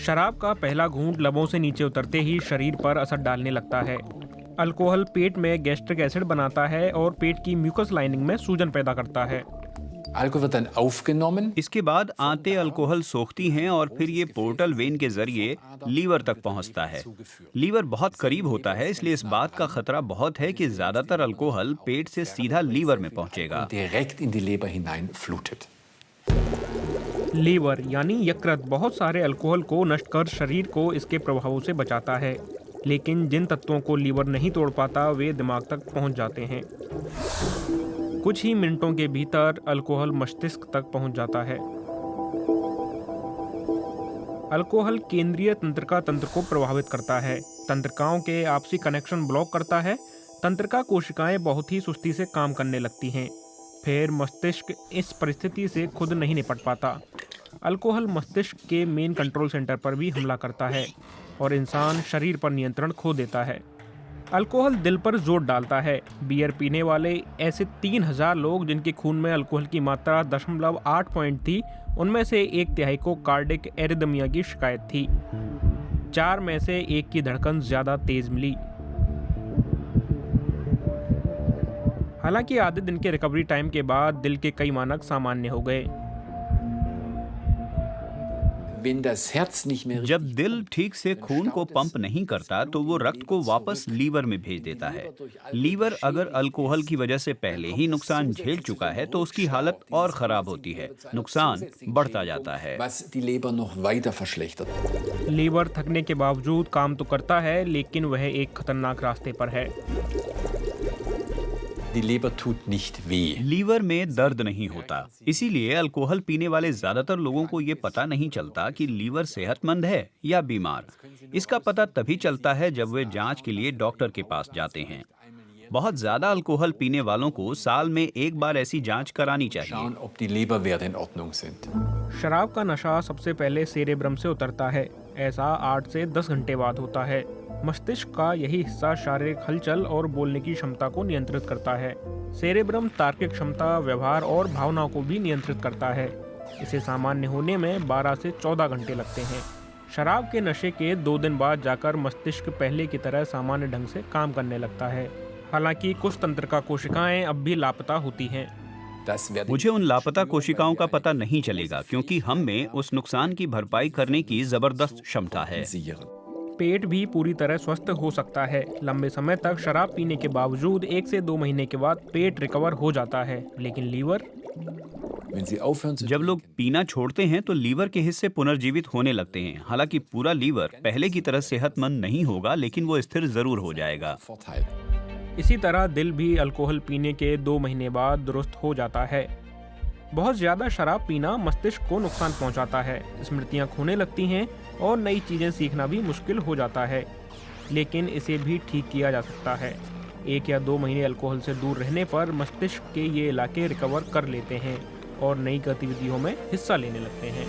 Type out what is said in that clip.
शराब का पहला घूंट लबों से नीचे उतरते ही शरीर पर असर डालने लगता है। अल्कोहल पेट में गैस्ट्रिक एसिड बनाता है और पेट की म्यूकस लाइनिंग में सूजन पैदा करता है। इसके बाद आंतें अल्कोहल सोखती हैं और फिर ये पोर्टल वेन के जरिए लीवर तक पहुंचता है। लीवर बहुत करीब होता है, इसलिए इस बात का खतरा बहुत है कि ज्यादातर अल्कोहल पेट से सीधा लीवर में पहुंचेगा। लीवर यानी यकृत बहुत सारे अल्कोहल को नष्ट कर शरीर को इसके प्रभावों से बचाता है, लेकिन जिन तत्वों को लीवर नहीं तोड़ पाता वे दिमाग तक पहुंच जाते हैं। कुछ ही मिनटों के भीतर अल्कोहल मस्तिष्क तक पहुंच जाता है। अल्कोहल केंद्रीय तंत्रिका तंत्र को प्रभावित करता है, तंत्रिकाओं के आपसी कनेक्शन ब्लॉक करता है। तंत्रिका कोशिकाएं बहुत ही सुस्ती से काम करने लगती हैं। फिर मस्तिष्क इस परिस्थिति से खुद नहीं निपट पाता। अल्कोहल मस्तिष्क के मेन कंट्रोल सेंटर पर भी हमला करता है और इंसान शरीर पर नियंत्रण खो देता है। अल्कोहल दिल पर जोर डालता है। बियर पीने वाले ऐसे 3000 लोग जिनके खून में अल्कोहल की मात्रा 0.8 पॉइंट थी, उनमें से 1/3 को कार्डिक एरिदमिया की शिकायत थी। 4 में से 1 की धड़कन ज़्यादा तेज मिली। हालांकि आधे दिन के रिकवरी टाइम के बाद दिल के कई मानक सामान्य हो गए। जब दिल ठीक से खून को पंप नहीं करता तो वो रक्त को वापस लीवर में भेज देता है। लीवर अगर अल्कोहल की वजह से पहले ही नुकसान झेल चुका है तो उसकी हालत और खराब होती है, नुकसान बढ़ता जाता है। लीवर थकने के बावजूद काम तो करता है, लेकिन वह एक खतरनाक रास्ते पर है। लीवर में दर्द नहीं होता, इसीलिए अल्कोहल पीने वाले ज्यादातर लोगों को ये पता नहीं चलता कि लीवर सेहतमंद है या बीमार। इसका पता तभी चलता है जब वे जांच के लिए डॉक्टर के पास जाते हैं। बहुत ज्यादा अल्कोहल पीने वालों को साल में एक बार ऐसी जांच करानी चाहिए। शराब का नशा सबसे पहले सेरेब्रम से उतरता है। ऐसा 8 से 10 घंटे बाद होता है। मस्तिष्क का यही हिस्सा शारीरिक हलचल और बोलने की क्षमता को नियंत्रित करता है। सेरेब्रम तार्किक क्षमता, व्यवहार और भावनाओं को भी नियंत्रित करता है। इसे सामान्य होने में 12 से 14 घंटे लगते हैं। शराब के नशे के 2 दिन बाद जाकर मस्तिष्क पहले की तरह सामान्य ढंग से काम करने लगता है। हालांकि कुछ तंत्रिका कोशिकाएं अब भी लापता होती हैं। मुझे उन लापता कोशिकाओं का पता नहीं चलेगा, क्योंकि हम में उस नुकसान की भरपाई करने की जबरदस्त क्षमता है। पेट भी पूरी तरह स्वस्थ हो सकता है। लंबे समय तक शराब पीने के बावजूद 1 से 2 महीने के बाद पेट रिकवर हो जाता है, लेकिन लीवर? जब लोग पीना छोड़ते हैं तो लीवर के हिस्से पुनर्जीवित होने लगते हैं। हालांकि पूरा लीवर पहले की तरह सेहतमंद नहीं होगा, लेकिन वो स्थिर जरूर हो जाएगा। इसी तरह दिल भी अल्कोहल पीने के 2 महीने बाद दुरुस्त हो जाता है। बहुत ज़्यादा शराब पीना मस्तिष्क को नुकसान पहुंचाता है। स्मृतियां खोने लगती हैं और नई चीज़ें सीखना भी मुश्किल हो जाता है, लेकिन इसे भी ठीक किया जा सकता है। 1 या 2 महीने अल्कोहल से दूर रहने पर मस्तिष्क के ये इलाके रिकवर कर लेते हैं और नई गतिविधियों में हिस्सा लेने लगते हैं।